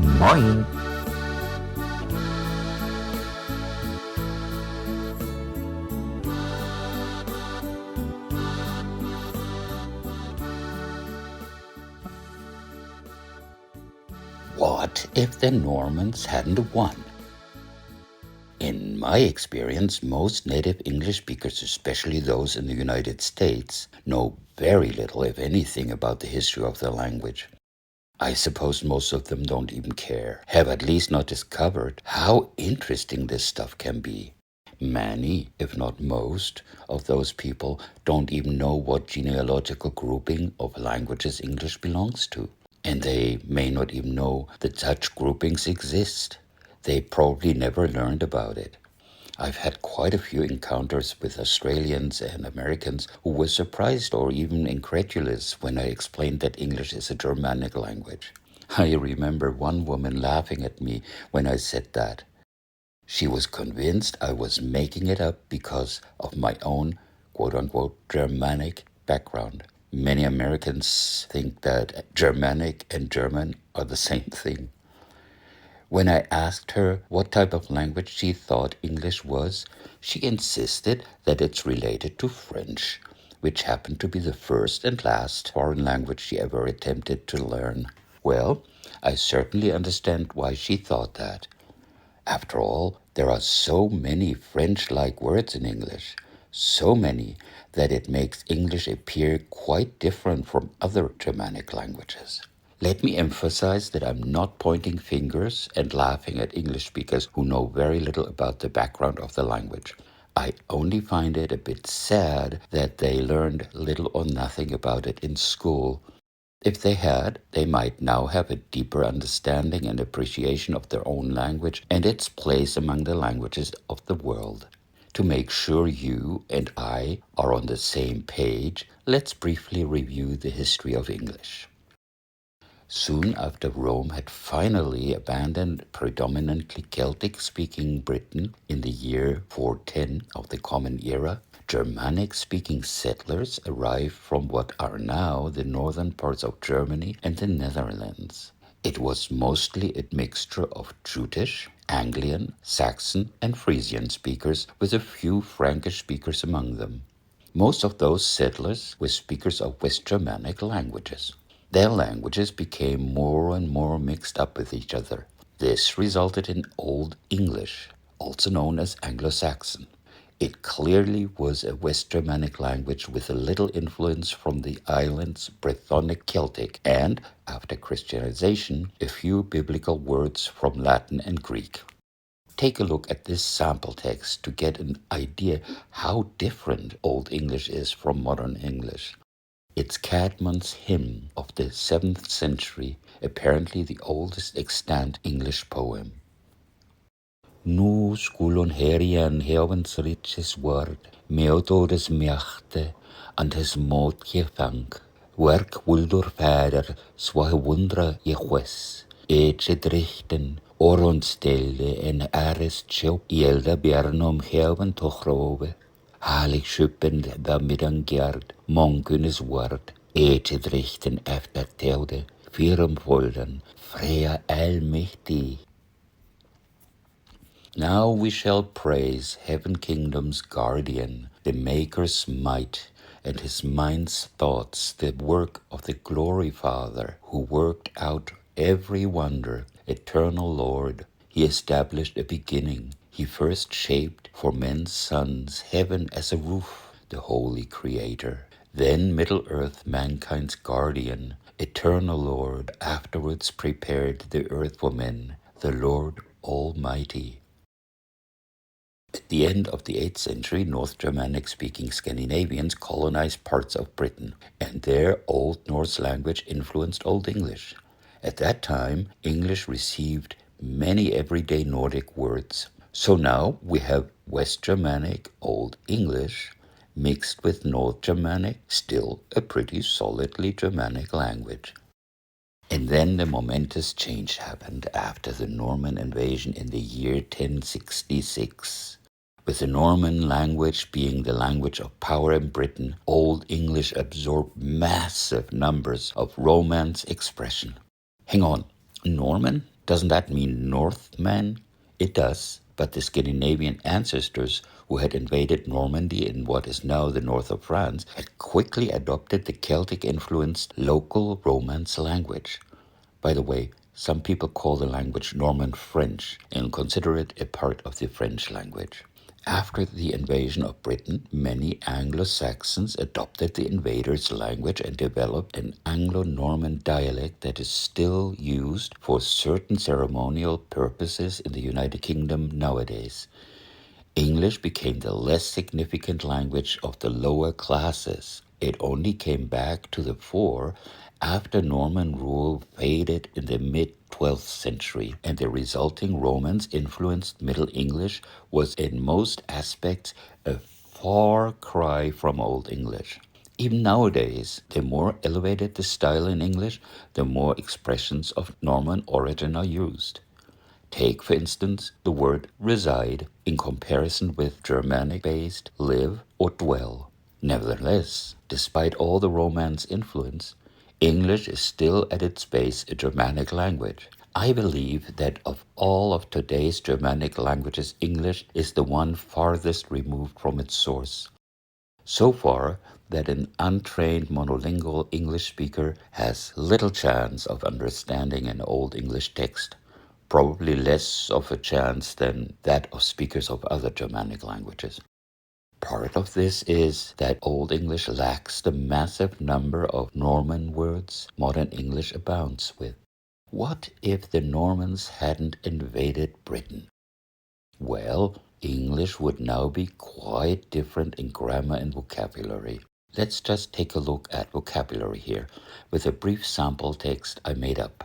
MOIN. What if the Normans hadn't won? In my experience, most native English speakers, especially those in the United States, know very little, if anything, about the history of their language. I suppose most of them don't even care, have at least not discovered how interesting this stuff can be. Many, if not most, of those people don't even know what genealogical grouping of languages English belongs to. And they may not even know that such groupings exist. They probably never learned about it. I've had quite a few encounters with Australians and Americans who were surprised or even incredulous when I explained that English is a Germanic language. I remember one woman laughing at me when I said that. She was convinced I was making it up because of my own quote-unquote Germanic background. Many Americans think that Germanic and German are the same thing. When I asked her what type of language she thought English was, she insisted that it's related to French, which happened to be the first and last foreign language she ever attempted to learn. Well, I certainly understand why she thought that. After all, there are so many French-like words in English, so many that it makes English appear quite different from other Germanic languages. Let me emphasize that I'm not pointing fingers and laughing at English speakers who know very little about the background of the language. I only find it a bit sad that they learned little or nothing about it in school. If they had, they might now have a deeper understanding and appreciation of their own language and its place among the languages of the world. To make sure you and I are on the same page, let's briefly review the history of English. Soon after Rome had finally abandoned predominantly Celtic-speaking Britain in the year 410 of the Common Era, Germanic-speaking settlers arrived from what are now the northern parts of Germany and the Netherlands. It was mostly a mixture of Jutish, Anglian, Saxon, and Frisian speakers, with a few Frankish speakers among them. Most of those settlers were speakers of West Germanic languages. Their languages became more and more mixed up with each other. This resulted in Old English, also known as Anglo-Saxon. It clearly was a West Germanic language with a little influence from the island's Brythonic Celtic and, after Christianization, a few biblical words from Latin and Greek. Take a look at this sample text to get an idea how different Old English is from modern English. It's Caedmon's hymn of the 7th century, apparently the oldest extant English poem. Nu skulon herian heavens riches word, meododes meachte, and his moot je thank. Werk wuldur vader, swahe wundra je wes, eche drichten, oronstelde en ares tjop, jelda bjarnom heaven tochrove. Halig schuppend da middangjard, monkunes word, eche drichten efter teude, virum volden, freya allmächtig. Now we shall praise Heaven Kingdom's guardian, the Maker's might, and his mind's thoughts, the work of the Glory Father, who worked out every wonder, eternal Lord. He established a beginning. He first shaped for men's sons heaven as a roof, the holy Creator. Then Middle Earth, mankind's guardian, eternal Lord, afterwards prepared the earth for men, the Lord Almighty. At the end of the 8th century, North Germanic-speaking Scandinavians colonized parts of Britain, and their Old Norse language influenced Old English. At that time, English received many everyday Nordic words. So now we have West Germanic Old English mixed with North Germanic, still a pretty solidly Germanic language. And then the momentous change happened after the Norman invasion in the year 1066. With the Norman language being the language of power in Britain, Old English absorbed massive numbers of Romance expression. Hang on, Norman? Doesn't that mean Northmen? It does, but the Scandinavian ancestors who had invaded Normandy in what is now the north of France had quickly adopted the Celtic-influenced local Romance language. By the way, some people call the language Norman French and consider it a part of the French language. After the invasion of Britain, many Anglo-Saxons adopted the invaders' language and developed an Anglo-Norman dialect that is still used for certain ceremonial purposes in the United Kingdom nowadays. English became the less significant language of the lower classes. It only came back to the fore after Norman rule faded in the mid-12th century, and the resulting Romance-influenced Middle English was in most aspects a far cry from Old English. Even nowadays, the more elevated the style in English, the more expressions of Norman origin are used. Take, for instance, the word reside in comparison with Germanic-based live or dwell. Nevertheless, despite all the Romance influence, English is still at its base a Germanic language. I believe that of all of today's Germanic languages, English is the one farthest removed from its source. So far that an untrained monolingual English speaker has little chance of understanding an Old English text, probably less of a chance than that of speakers of other Germanic languages. Part of this is that Old English lacks the massive number of Norman words modern English abounds with. What if the Normans hadn't invaded Britain? Well, English would now be quite different in grammar and vocabulary. Let's just take a look at vocabulary here with a brief sample text I made up.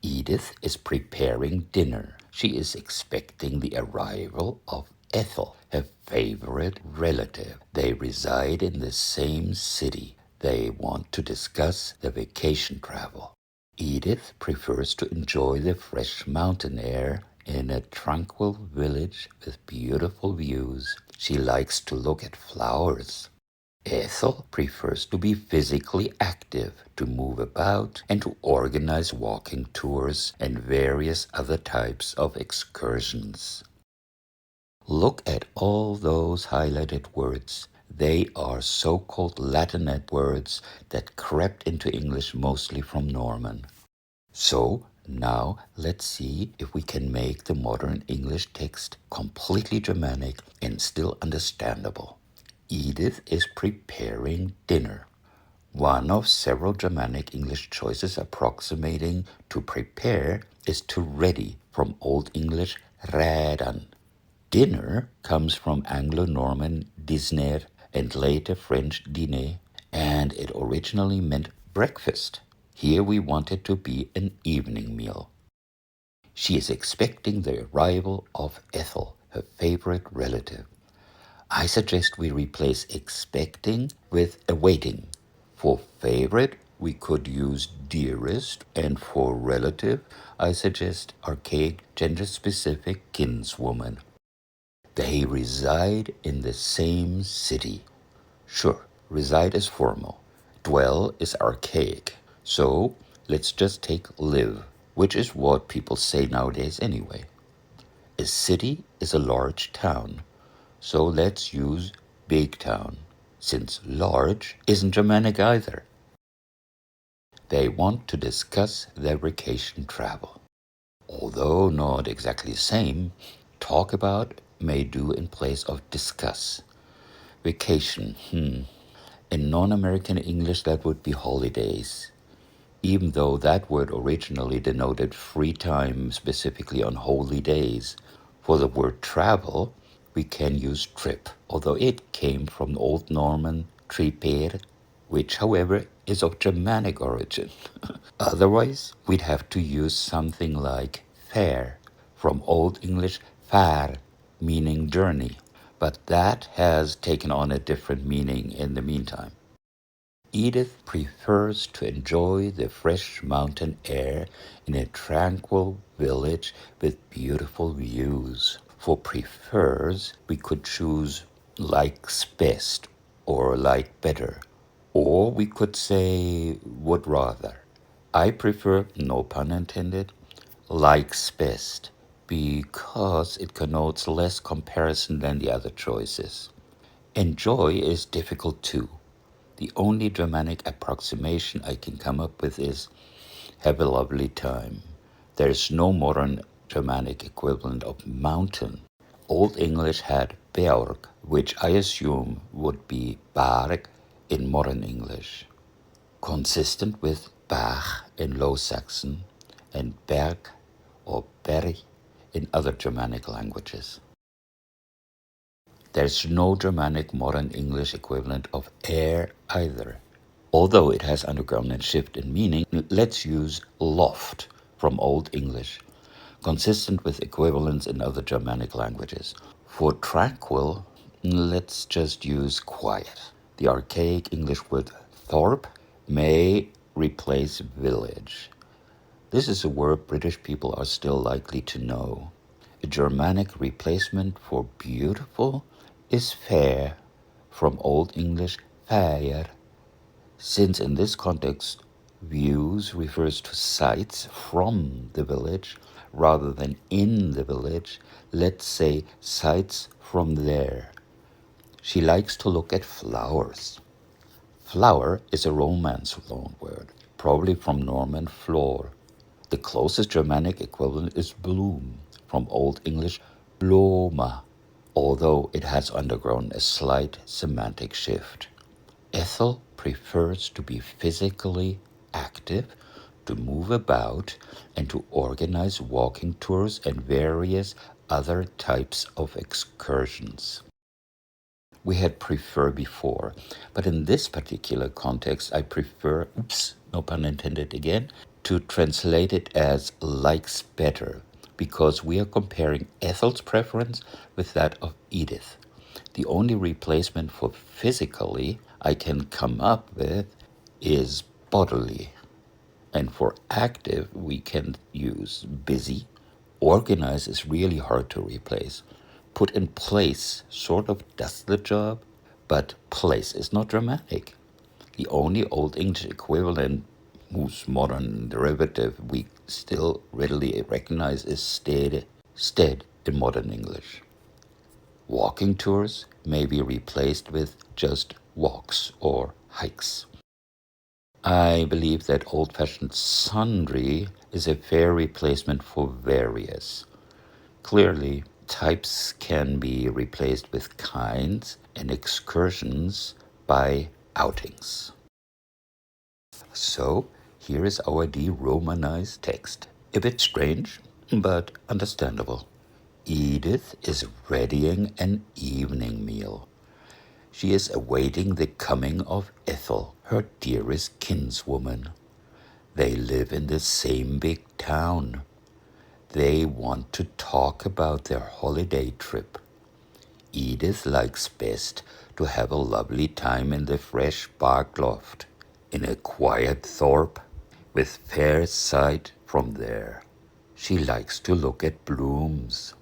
Edith is preparing dinner. She is expecting the arrival of Ethel, her favorite relative. They reside in the same city. They want to discuss their vacation travel. Edith prefers to enjoy the fresh mountain air in a tranquil village with beautiful views. She likes to look at flowers. Ethel prefers to be physically active, to move about, and to organize walking tours and various other types of excursions. Look at all those highlighted words. They are so-called Latinate words that crept into English mostly from Norman. So now let's see if we can make the modern English text completely Germanic and still understandable. Edith is preparing dinner. One of several Germanic English choices approximating to prepare is to ready, from Old English redan. Dinner comes from Anglo-Norman disner and later French dîner, and it originally meant breakfast. Here we want it to be an evening meal. She is expecting the arrival of Ethel, her favorite relative. I suggest we replace expecting with awaiting. For favorite, we could use dearest, and for relative, I suggest archaic gender-specific kinswoman. They reside in the same city. Sure, reside is formal. Dwell is archaic. So let's just take live, which is what people say nowadays anyway. A city is a large town. So let's use big town, since large isn't Germanic either. They want to discuss their vacation travel. Although not exactly the same, talk about may do in place of discuss. Vacation, in non-American English that would be holidays, even though that word originally denoted free time specifically on holy days. For the word travel, we can use trip, although it came from Old Norman triper, which however is of Germanic origin. Otherwise, we'd have to use something like fare, from Old English far, meaning journey, but that has taken on a different meaning in the meantime. Edith prefers to enjoy the fresh mountain air in a tranquil village with beautiful views. For prefers, we could choose likes best or like better. Or we could say would rather. I prefer, no pun intended, likes best because it connotes less comparison than the other choices. Enjoy is difficult too. The only Germanic approximation I can come up with is have a lovely time. There's no modern Germanic equivalent of mountain. Old English had Berg, which I assume would be Berg in modern English, consistent with Bach in Low Saxon and Berg or Berg in other Germanic languages. There's no Germanic modern English equivalent of air either. Although it has undergone a shift in meaning, let's use loft from Old English, consistent with equivalents in other Germanic languages. For tranquil, let's just use quiet. The archaic English word thorp may replace village. This is a word British people are still likely to know. A Germanic replacement for beautiful is fair from Old English fair. Since in this context, views refers to sights from the village rather than in the village, let's say sights from there. She likes to look at flowers. Flower is a Romance loanword, probably from Norman floor. The closest Germanic equivalent is bloom, from Old English bloma, although it has undergone a slight semantic shift. Ethel prefers to be physically active, to move about, and to organize walking tours and various other types of excursions. We had prefer before, but in this particular context, I prefer, no pun intended again, to translate it as likes better, because we are comparing Ethel's preference with that of Edith. The only replacement for physically I can come up with is bodily. And for active, we can use busy. Organize is really hard to replace. Put in place sort of does the job, but place is not Germanic. The only Old English equivalent whose modern derivative we still readily recognize is stead in modern English. Walking tours may be replaced with just walks or hikes. I believe that old-fashioned sundry is a fair replacement for various. Clearly, types can be replaced with kinds and excursions by outings. So, here is our de-Romanized text. A bit strange, but understandable. Edith is readying an evening meal. She is awaiting the coming of Ethel, her dearest kinswoman. They live in the same big town. They want to talk about their holiday trip. Edith likes best to have a lovely time in the fresh bark loft, in a quiet thorp, with fair sight from there. She likes to look at blooms.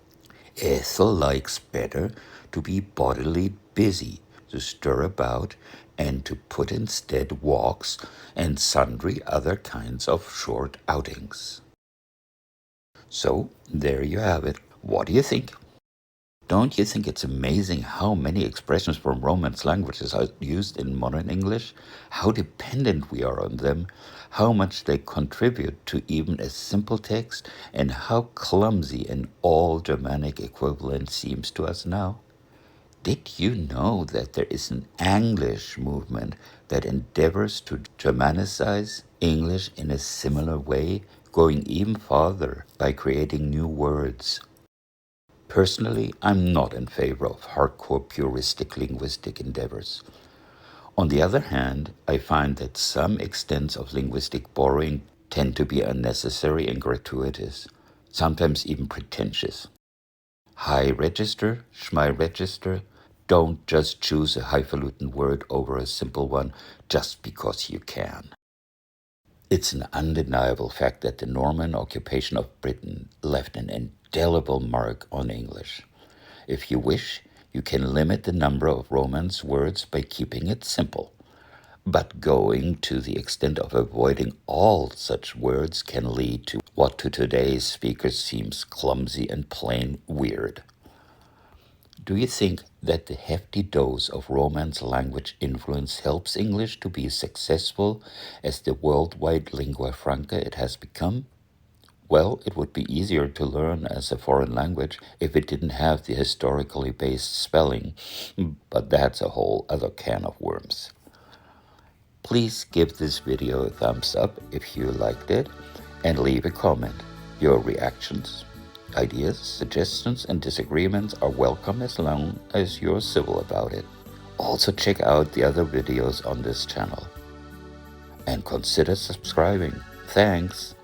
Ethel likes better to be bodily busy, to stir about, and to put instead walks and sundry other kinds of short outings. So, there you have it. What do you think? Don't you think it's amazing how many expressions from Romance languages are used in modern English? How dependent we are on them, how much they contribute to even a simple text, and how clumsy an all Germanic equivalent seems to us now? Did you know that there is an Anglish movement that endeavors to Germanicize English in a similar way, going even farther by creating new words? Personally, I'm not in favor of hardcore puristic linguistic endeavors. On the other hand, I find that some extents of linguistic borrowing tend to be unnecessary and gratuitous, sometimes even pretentious. High register, schmy register, don't just choose a highfalutin word over a simple one just because you can. It's an undeniable fact that the Norman occupation of Britain left an indelible mark on English. If you wish, you can limit the number of Romance words by keeping it simple. But going to the extent of avoiding all such words can lead to what to today's speakers seems clumsy and plain weird. Do you think that the hefty dose of Romance language influence helps English to be successful as the worldwide lingua franca it has become? Well, it would be easier to learn as a foreign language if it didn't have the historically based spelling, but that's a whole other can of worms. Please give this video a thumbs up if you liked it and leave a comment. Your reactions, ideas, suggestions, and disagreements are welcome as long as you're civil about it. Also check out the other videos on this channel. And consider subscribing. Thanks!